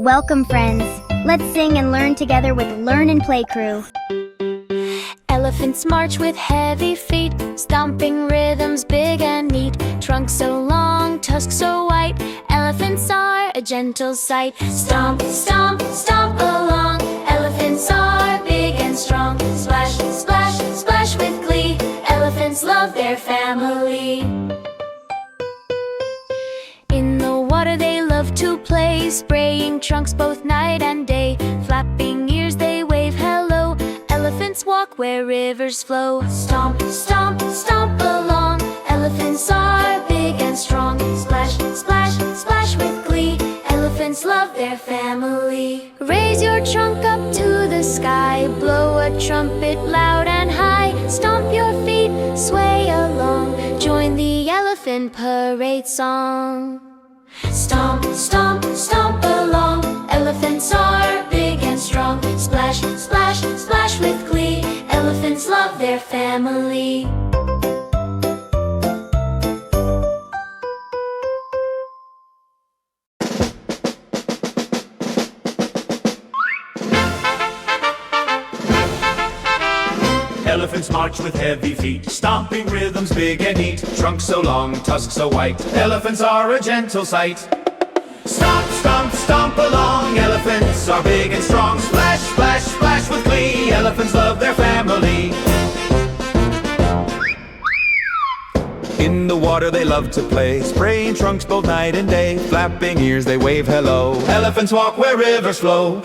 Welcome, friends. Let's sing and learn together with Learn and Play crew. Elephants march with heavy feet, stomping rhythms big and neat. Trunks so long, tusks so white, elephants are a gentle sight. Stomp, stomp, stomp along, elephants are big and strong. Splash, splash, splash with glee, elephants love their family. In the water they love to play, spraying trunks both night and day. Flapping ears they wave hello, elephants walk where rivers flow. Stomp, stomp, stomp along, elephants are big and strong. Splash, splash, splash with glee, elephants love their family. Raise your trunk up to the sky, blow a trumpet loud and high. Stomp your feet, sway along, join the elephant parade song. Stomp, stomp, stomp along, elephants are big and strong. Splash, splash, splash with glee, elephants love their family. Elephants march with heavy feet, stomping rhythms big and neat. Trunks so long, tusks so white, elephants are a gentle sight. Stomp, stomp, stomp along, elephants are big and strong. Splash, splash, splash with glee, elephants love their family. In the water they love to play, spraying trunks both night and day. Flapping ears they wave hello, elephants walk where rivers flow.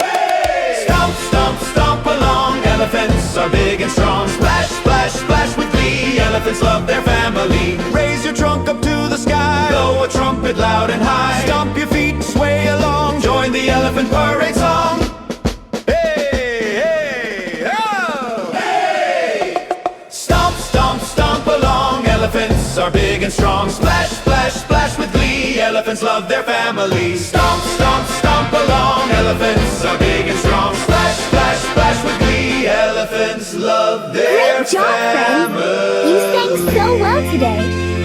Stomp, stomp, stomp along, elephants are big and strong. Splash, splash, splash with glee, elephants love their family. Raise your trunk up to the sky, blow a trumpet loud and high. Stomp your feet, sway along, join the elephant parade song. Hey, hey, oh! Hey! Stomp, stomp, stomp along, elephants are big and strong. Splash, splash, splash with glee, elephants love their family. Stomp, stomp, stomp along, elephants are big and strong. Splash, splash, splash with glee, elephants love their Great job, family. friends! You sang so well today.